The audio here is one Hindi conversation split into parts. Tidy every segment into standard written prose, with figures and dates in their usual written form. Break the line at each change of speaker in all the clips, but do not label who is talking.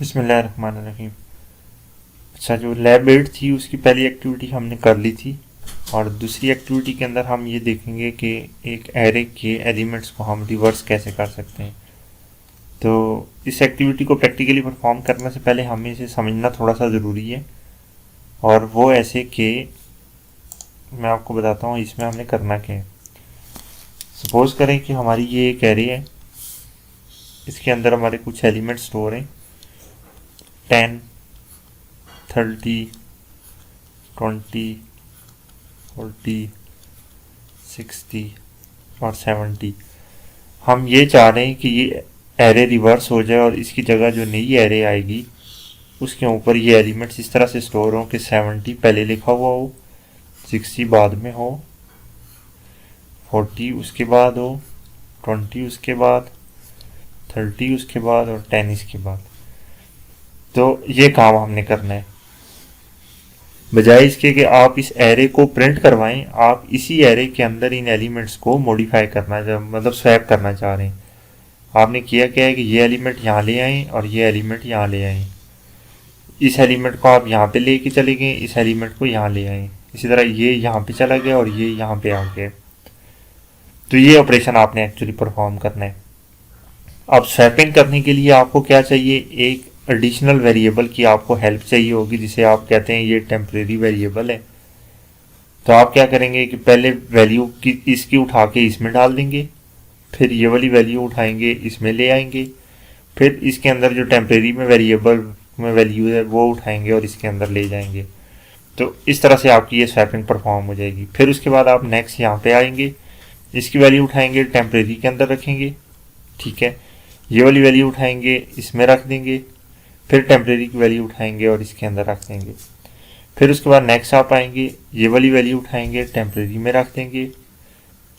बिस्मिल्लाहिर्रहमानिर्रहीम। अच्छा, जो लैब 8 थी उसकी पहली एक्टिविटी हमने कर ली थी, और दूसरी एक्टिविटी के अंदर हम ये देखेंगे कि एक एरे के एलिमेंट्स को हम रिवर्स कैसे कर सकते हैं। तो इस एक्टिविटी को प्रैक्टिकली परफॉर्म करने से पहले हमें इसे समझना थोड़ा सा ज़रूरी है, और वो ऐसे कि मैं आपको बताता हूँ इसमें हमने करना क्या है। सपोज़ करें कि हमारी ये एक एरे है, इसके अंदर हमारे कुछ एलिमेंट स्टोर हैं 10, 30, 20, 40, 60 और 70। हम ये चाह रहे हैं कि ये एरे रिवर्स हो जाए और इसकी जगह जो नई एरे आएगी उसके ऊपर ये एलिमेंट्स इस तरह से स्टोर हों कि 70 पहले लिखा हुआ हो, 60 बाद में हो, 40 उसके बाद हो, 20 उसके बाद, 30 उसके बाद और 10 इसके बाद। तो ये काम हमने करना है। बजाय इसके कि आप इस एरे को प्रिंट करवाएं, आप इसी एरे के अंदर इन एलिमेंट्स को मॉडिफाई करना मतलब स्वैप करना चाह रहे हैं। आपने किया क्या है कि ये एलिमेंट यहाँ ले आए और ये एलिमेंट यहाँ ले आए, इस एलिमेंट को आप यहाँ पे लेके चले गए, इस एलिमेंट को यहाँ ले आए, इसी तरह ये यहाँ पे चला गया और ये यहाँ पे आ गया। तो ये ऑपरेशन आपने एक्चुअली परफॉर्म करना है। अब स्वैपिंग करने के लिए आपको क्या चाहिए, एक एडिशनल वेरिएबल की आपको हेल्प चाहिए होगी, जिसे आप कहते हैं ये टेम्परेरी वेरिएबल है। तो आप क्या करेंगे कि पहले वैल्यू की इसकी उठा के इसमें डाल देंगे, फिर ये वाली वैल्यू उठाएंगे इसमें ले आएंगे, फिर इसके अंदर जो टेम्परेरी में वेरिएबल में वैल्यू है वो उठाएंगे और इसके अंदर ले जाएंगे। तो इस तरह से आपकी ये स्वैपिंग परफॉर्म हो जाएगी। फिर उसके बाद आप नेक्स्ट यहाँ पे आएंगे, इसकी वैल्यू उठाएंगे टेम्परेरी के अंदर रखेंगे, ठीक है, ये वाली वैल्यू उठाएंगे इसमें रख देंगे, फिर टेम्परेरी की वैल्यू उठाएंगे और इसके अंदर रख देंगे। फिर उसके बाद नेक्स्ट आप आएंगे, ये वाली वैल्यू उठाएंगे टेम्परेरी में रख देंगे,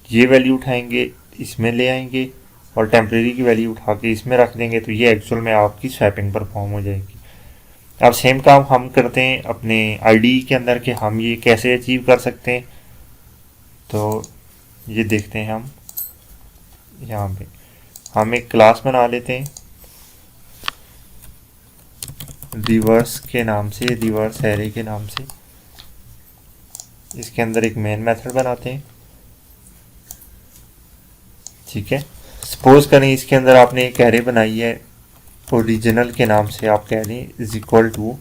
ये वैल्यू उठाएंगे इसमें ले आएंगे और टेम्परेरी की वैल्यू उठा के इसमें रख देंगे। तो ये एक्चुअल में आपकी स्वैपिंग परफॉर्म हो जाएगी। अब सेम काम हम करते हैं अपने आईडी के अंदर कि हम ये कैसे अचीव कर सकते हैं। तो ये देखते हैं हम यहाँ पे, हम एक क्लास बना लेते हैं रिवर्स के नाम से, रिवर्स एरे के नाम से। इसके अंदर एक मेन मेथड बनाते हैं, ठीक है। सपोज करें इसके अंदर आपने एक एरे बनाई है ओरिजिनल के नाम से, आप कह दें इज इक्वल टू,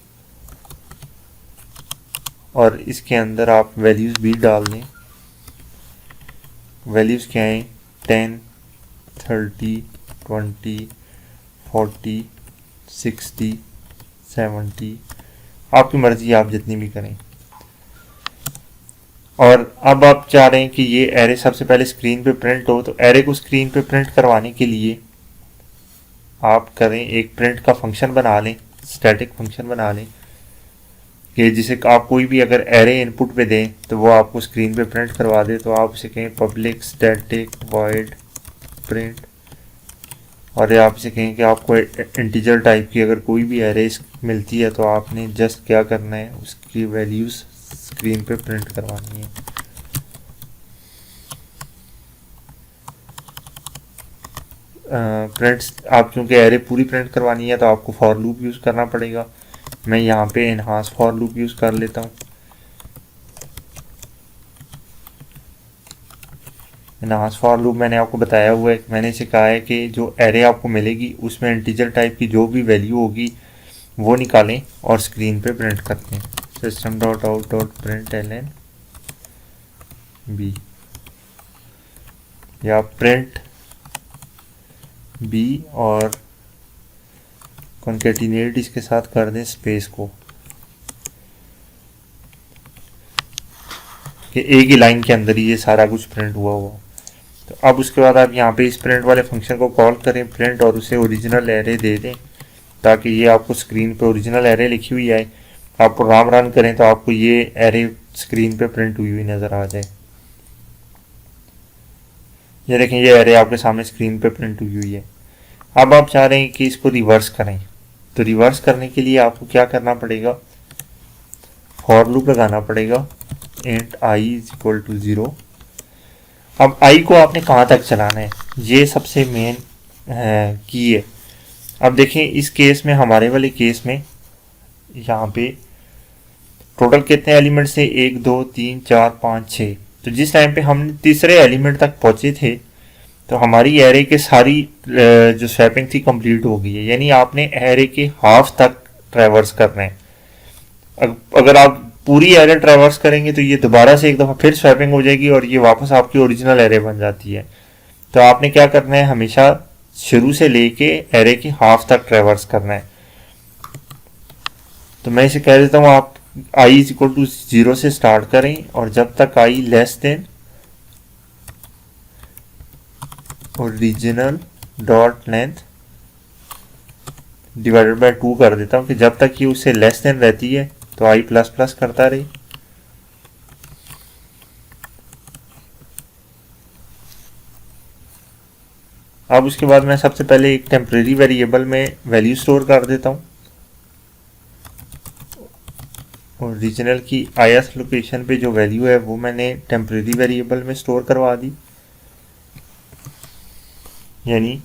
और इसके अंदर आप वैल्यूज़ भी डाल दें। वैल्यूज़ क्या हैं, 10, 30, 20, 40, 60, 70, आपकी मर्जी, आप जितनी भी करें। और अब आप चाह रहे हैं कि ये एरे सबसे पहले स्क्रीन पे प्रिंट हो। तो एरे को स्क्रीन पे प्रिंट करवाने के लिए आप करें एक प्रिंट का फंक्शन बना लें, स्टैटिक फंक्शन बना लें कि जिसे आप कोई भी अगर एरे इनपुट पे दें तो वो आपको स्क्रीन पे प्रिंट करवा दे। तो आप इसे कहें पब्लिक स्टैटिक वॉइड प्रिंट, और आप इसे कहें कि आपको इंटीजर टाइप की अगर कोई भी एरे मिलती है तो आपने जस्ट क्या करना है, उसकी वैल्यूज़ स्क्रीन पे प्रिंट करवानी है। प्रिंट्स आप क्योंकि एरे पूरी प्रिंट करवानी है तो आपको फॉर लूप यूज़ करना पड़ेगा। मैं यहाँ पे एनहांस फॉर लूप यूज़ कर लेता हूँ। एनहांस फॉर लूप मैंने आपको बताया हुआ है, मैंने इसे कहा है कि जो एरे आपको मिलेगी उसमें इंटीजर टाइप की जो भी वैल्यू होगी वो निकालें और स्क्रीन पे प्रिंट करते हैं। System dot out dot print ln B, या प्रिंट बी और कॉन्केटिनेट इसके साथ कर दें स्पेस को, कि एक ही लाइन के अंदर ही ये सारा कुछ प्रिंट हुआ हुआ। तो अब उसके बाद आप यहाँ पे इस प्रिंट वाले फंक्शन को कॉल करें प्रिंट, और उसे ओरिजिनल एरे दे दें ताकि ये आपको स्क्रीन पे ओरिजिनल एरे लिखी हुई आए। आप प्रोग्राम रन करें तो आपको ये एरे स्क्रीन पे प्रिंट हुई हुई नज़र आ जाए। ये देखें, ये एरे आपके सामने स्क्रीन पे प्रिंट हुई हुई है। अब आप चाह रहे हैं कि इसको रिवर्स करें, तो रिवर्स करने के लिए आपको क्या करना पड़ेगा, फॉर लूप लगाना पड़ेगा int I is equal to 0। अब आई को आपने कहाँ तक चलाना है, ये सबसे मेन की है। अब देखें इस केस में, हमारे वाले केस में यहाँ पे टोटल कितने एलिमेंट्स थे, 1 2 3 4 5 6। तो जिस टाइम पे हम तीसरे एलिमेंट तक पहुंचे थे तो हमारी एरे के सारी जो स्वैपिंग थी कंप्लीट हो गई है, यानी आपने एरे के हाफ तक ट्रैवर्स करना है। अगर आप पूरी एरे ट्रैवर्स करेंगे तो ये दोबारा से एक दफ़ा फिर स्वैपिंग हो जाएगी और ये वापस आपकी ओरिजिनल एरे बन जाती है। तो आपने क्या करना है, हमेशा शुरू से लेके एरे के हाफ तक ट्रैवर्स करना है। तो मैं इसे कह देता हूँ, आप i इज इक्वल टू 0 से स्टार्ट करें और जब तक i less than original dot length divided by 2 कर देता हूँ कि जब तक ये उससे लेस देन रहती है तो i प्लस प्लस करता रहे। अब उसके बाद मैं सबसे पहले एक टेम्परेरी वेरिएबल में वैल्यू स्टोर कर देता हूँ। ओरिजिनल की ith लोकेशन पे जो वैल्यू है वो मैंने टेम्परेरी वेरिएबल में स्टोर करवा दी, यानी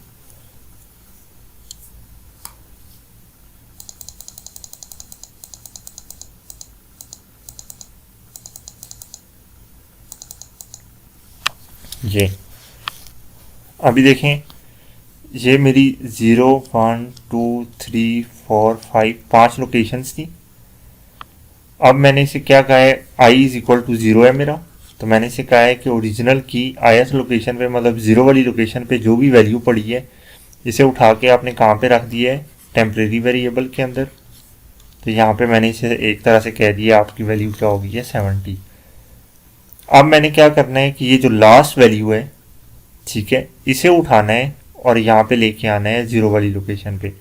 ये। अभी देखें ये मेरी 0 1 2 3 4 5 5 लोकेशंस थी। अब मैंने इसे क्या कहा है, i इज इक्वल टू 0 है मेरा, तो मैंने इसे कहा है कि ओरिजिनल की ith लोकेशन पे, मतलब 0 वाली लोकेशन पे जो भी वैल्यू पड़ी है इसे उठा के आपने कहाँ पे रख दिया है, टेम्परेरी वेरिएबल के अंदर। तो यहाँ पे मैंने इसे एक तरह से कह दिया आपकी वैल्यू क्या होगी है 70। अब मैंने क्या करना है कि ये जो लास्ट वैल्यू है, ठीक है, इसे उठाना है और यहाँ पे लेके आना है 0 वाली लोकेशन पे।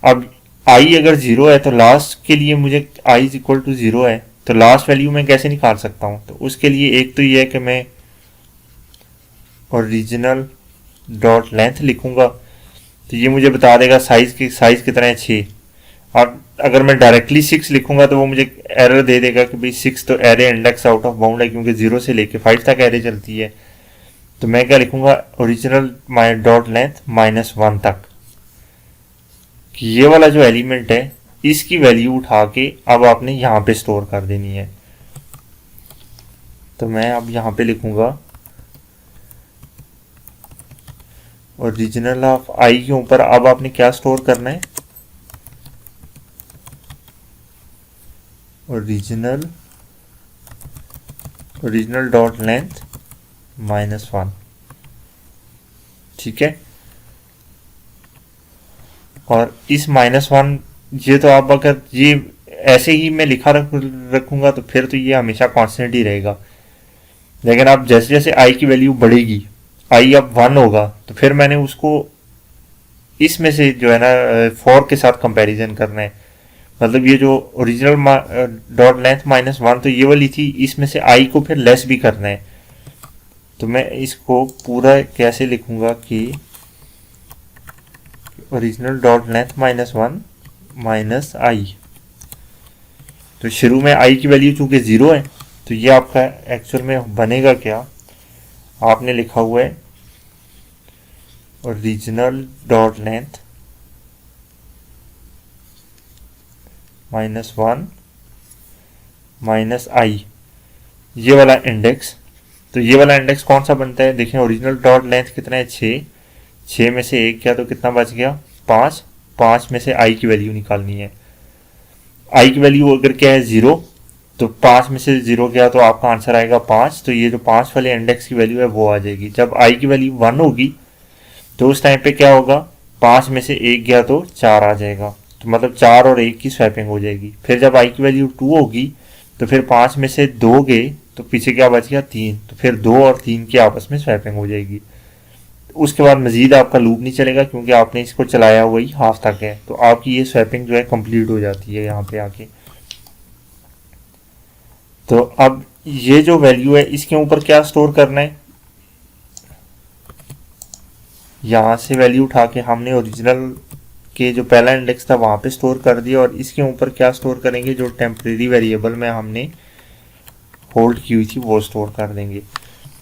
अब i अगर 0 है तो लास्ट के लिए मुझे i इज इक्वल टू 0 है, तो लास्ट वैल्यू मैं कैसे निकाल सकता हूँ, तो उसके लिए एक तो ये है कि मैं ओरिजिनल डॉट लेंथ लिखूंगा, तो ये मुझे बता देगा साइज कितना है 6। और अगर मैं डायरेक्टली 6 लिखूंगा तो वो मुझे एरर दे देगा कि भाई 6 तो array index out of bound है, क्योंकि 0 से लेके 5 तक एरे चलती है। तो मैं क्या लिखूंगा, ओरिजिनल माई डॉट लेंथ -1 तक, कि ये वाला जो एलिमेंट है इसकी वैल्यू उठा के अब आपने यहाँ पे स्टोर कर देनी है। तो मैं अब यहाँ पे लिखूंगा ओरिजिनल ऑफ i के ऊपर अब आपने क्या स्टोर करना है, ओरिजिनल डॉट लेंथ -1, ठीक है। और इस -1 ये तो आप अगर ये ऐसे ही मैं लिखा रखूंगा तो फिर तो ये हमेशा कांस्टेंट ही रहेगा, लेकिन आप जैसे जैसे i की वैल्यू बढ़ेगी, i अब 1 होगा, तो फिर मैंने उसको इसमें से जो है ना 4 के साथ कंपैरिजन करना है। मतलब ये जो ओरिजिनल डॉट लेंथ -1 तो ये वाली थी, इसमें से i को फिर लेस भी करना है। तो मैं इसको पूरा कैसे लिखूंगा कि original dot length -1 minus i। तो शुरू में i की वैल्यू चूंकि 0 है तो ये आपका एक्चुअल में बनेगा क्या, आपने लिखा हुआ है original dot length -1 minus i, ये वाला इंडेक्स। तो ये वाला इंडेक्स कौन सा बनता है, देखें ओरिजिनल डॉट लेंथ कितना है 6 में से 1 गया तो कितना बच गया 5 में से i की वैल्यू निकालनी है। i की वैल्यू अगर क्या है 0, तो 5 में से 0 गया तो आपका आंसर आएगा 5। तो ये जो 5 वाले इंडेक्स की वैल्यू है वो आ जाएगी। जब i की वैल्यू 1 होगी तो उस टाइम पे क्या होगा, 5 में से 1 गया तो 4 आ जाएगा, तो मतलब 4 और 1 की स्वैपिंग हो जाएगी। फिर जब i की वैल्यू 2 होगी तो फिर 5 में से 2 गए तो पीछे क्या बच गया 3, तो फिर 2 और 3 की आपस में स्वैपिंग हो जाएगी। उसके बाद मजीद आपका लूप नहीं चलेगा क्योंकि आपने इसको चलाया हुआ ही हाफ तक है, तो आपकी ये स्वैपिंग जो है कंप्लीट हो जाती है यहाँ पे आके। तो अब ये जो वैल्यू है इसके ऊपर क्या स्टोर करना है, यहाँ से वैल्यू उठा के हमने ओरिजिनल के जो पहला इंडेक्स था वहाँ पे स्टोर कर दिया, और इसके ऊपर क्या स्टोर करेंगे, जो टेम्परेरी वेरिएबल में हमने होल्ड की हुई थी वो स्टोर कर देंगे।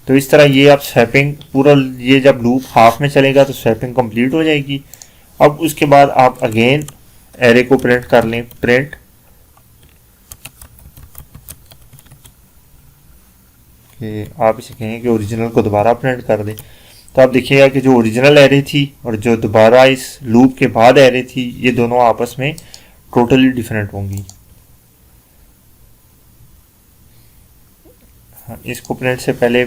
तो इस तरह ये आप स्वैपिंग पूरा, ये जब लूप हाफ में चलेगा तो स्वैपिंग कंप्लीट हो जाएगी। अब उसके बाद आप अगेन एरे को प्रिंट कर लें, प्रिंट कि आप इसे कहें कि ओरिजिनल को दोबारा प्रिंट कर दें। तो आप देखिएगा कि जो ओरिजिनल एरे थी और जो दोबारा इस लूप के बाद एरे थी, ये दोनों आपस में टोटली डिफरेंट होंगी। हाँ, इसको प्रिंट से पहले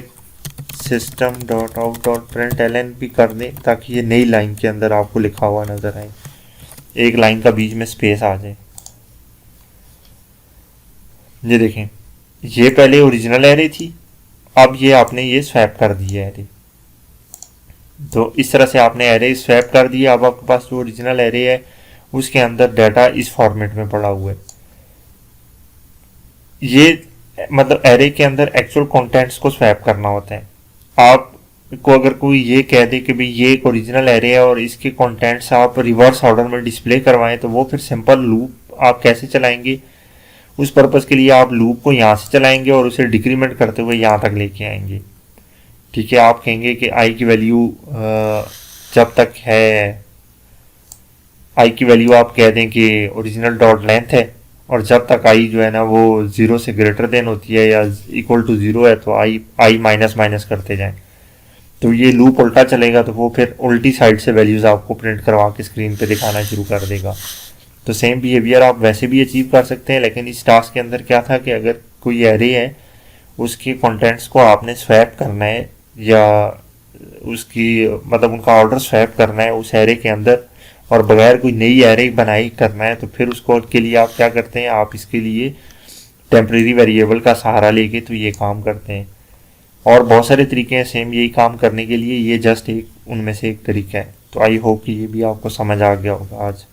system.out.println भी कर दें ताकि ये नई लाइन के अंदर आपको लिखा हुआ नजर आए, एक लाइन का बीच में स्पेस आ जाए। ये देखें, ये पहले ओरिजिनल एरे थी, अब ये आपने ये स्वैप कर दी है एरे। तो इस तरह से आपने एरे स्वैप कर दिया। अब आपके पास जो ओरिजिनल एरे है उसके अंदर डाटा इस फॉर्मेट में पड़ा हुआ है। ये मतलब एरे के अंदर एक्चुअल कंटेंट्स को स्वैप करना होता है। आपको अगर कोई ये कह दे कि भाई ये एक ओरिजिनल एरे है और इसके कंटेंट्स आप रिवर्स ऑर्डर में डिस्प्ले करवाएं, तो वो फिर सिंपल लूप आप कैसे चलाएंगे? उस पर्पज़ के लिए आप लूप को यहाँ से चलाएंगे और उसे डिक्रीमेंट करते हुए यहाँ तक लेके आएंगे। ठीक है, आप कहेंगे कि आई की वैल्यू जब तक है, आई की वैल्यू आप कह दें कि ओरिजिनल डॉट लेंथ है, और जब तक आई जो है ना वो 0 से ग्रेटर देन होती है या इक्वल टू 0 है तो आई माइनस माइनस करते जाएं। तो ये लूप उल्टा चलेगा, तो वो फिर उल्टी साइड से वैल्यूज़ आपको प्रिंट करवा के स्क्रीन पे दिखाना शुरू कर देगा। तो सेम बिहेवियर आप वैसे भी अचीव कर सकते हैं, लेकिन इस टास्क के अंदर क्या था कि अगर कोई एरे है उसके कंटेंट्स को आपने स्वैप करना है या उसकी मतलब उनका ऑर्डर स्वैप करना है उस एरे के अंदर और बगैर कोई नई एरे बनाई करना है, तो फिर उसको के लिए आप क्या करते हैं, आप इसके लिए टेम्परेरी वेरिएबल का सहारा लेके तो ये काम करते हैं। और बहुत सारे तरीके हैं सेम यही काम करने के लिए, ये जस्ट एक उनमें से एक तरीका है। तो आई होप कि ये भी आपको समझ आ गया होगा आज।